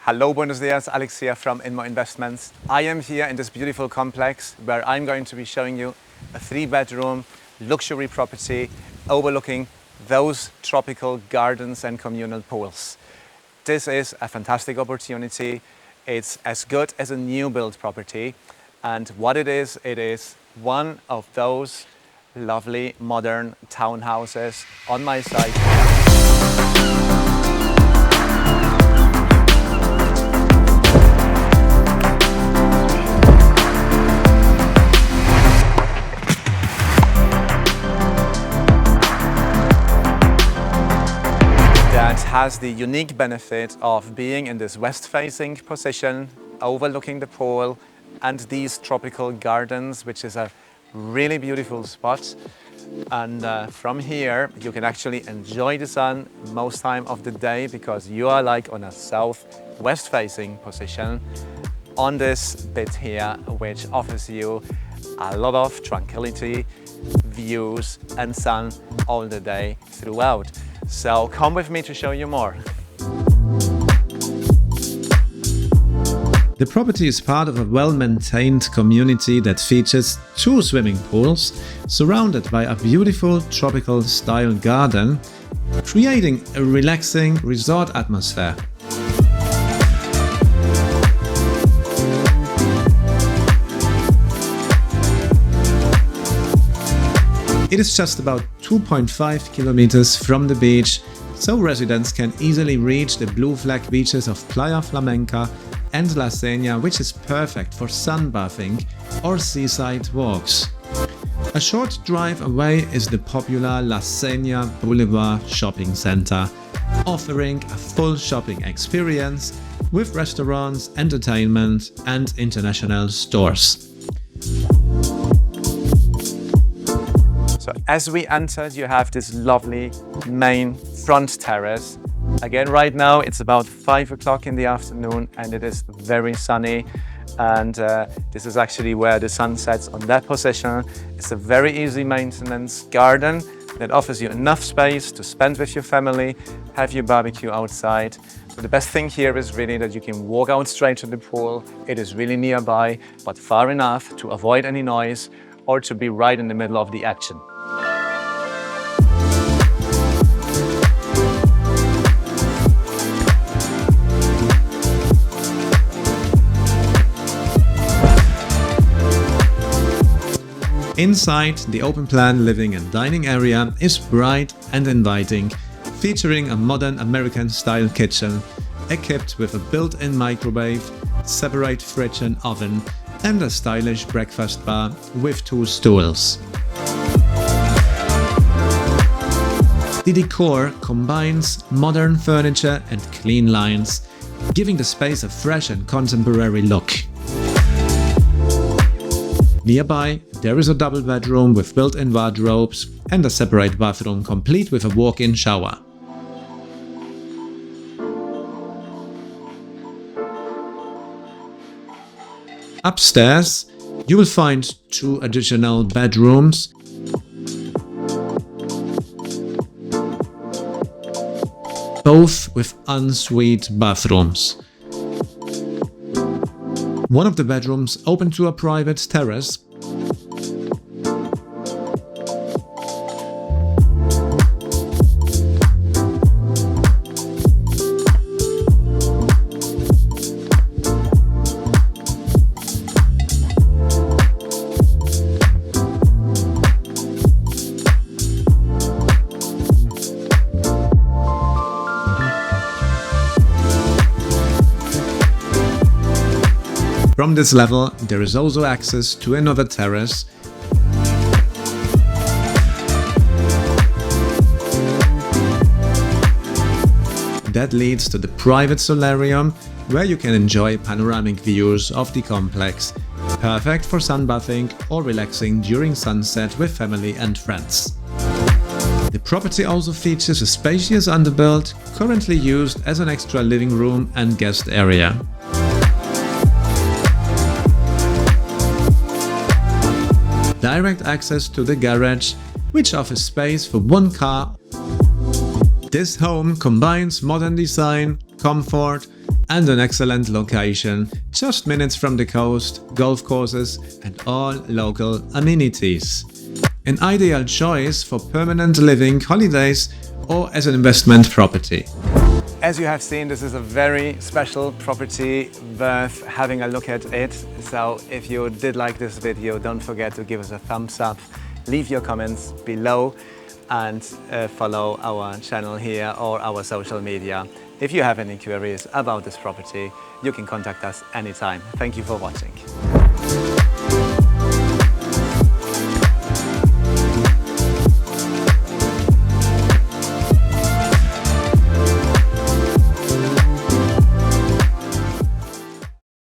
Hello, buenos dias, Alex here from Inmo Investments. I am here in this beautiful complex where I'm going to be showing you a 3-bedroom luxury property overlooking those tropical gardens and communal pools. This is a fantastic opportunity. It's as good as a new build property, and what it is one of those lovely modern townhouses on my side here. That has the unique benefit of being in this west-facing position, overlooking the pool and these tropical gardens, which is a really beautiful spot. And from here, you can actually enjoy the sun most time of the day because you are like on a southwest-facing position on this bit here, which offers you a lot of tranquility, views and sun all the day throughout. So come with me to show you more. The property is part of a well-maintained community that features 2 swimming pools surrounded by a beautiful tropical style garden, creating a relaxing resort atmosphere. It is just about 2.5 kilometers from the beach, so residents can easily reach the blue flag beaches of Playa, Flamenca and Zenia, which is perfect for sunbathing or seaside walks. A short drive away is the popular Zenia Boulevard shopping center, offering a full shopping experience with restaurants, entertainment and international stores. So as we entered, you have this lovely main front terrace. Again, right now it's about 5 o'clock in the afternoon and it is very sunny, and this is actually where the sun sets on that position. It's a very easy maintenance garden that offers you enough space to spend with your family, have your barbecue outside. But the best thing here is really that you can walk out straight to the pool. It is really nearby, but far enough to avoid any noise or to be right in the middle of the action. Inside, the open-plan living and dining area is bright and inviting, featuring a modern American-style kitchen, equipped with a built-in microwave, separate fridge and oven, and a stylish breakfast bar with 2 stools. The decor combines modern furniture and clean lines, giving the space a fresh and contemporary look. Nearby, there is a double bedroom with built-in wardrobes and a separate bathroom complete with a walk-in shower. Upstairs, you will find 2 additional bedrooms, both with ensuite bathrooms. One of the bedrooms open to a private terrace. From this level, there is also access to another terrace. That leads to the private solarium, where you can enjoy panoramic views of the complex, perfect for sunbathing or relaxing during sunset with family and friends. The property also features a spacious underbuilt, currently used as an extra living room and guest area. Direct access to the garage, which offers space for 1 car. This home combines modern design, comfort and an excellent location, just minutes from the coast, golf courses and all local amenities. An ideal choice for permanent living, holidays or as an investment property. As you have seen, this is a very special property, worth having a look at it. So if you did like this video, don't forget to give us a thumbs up, leave your comments below and follow our channel here or our social media. If you have any queries about this property, you can contact us anytime. Thank you for watching.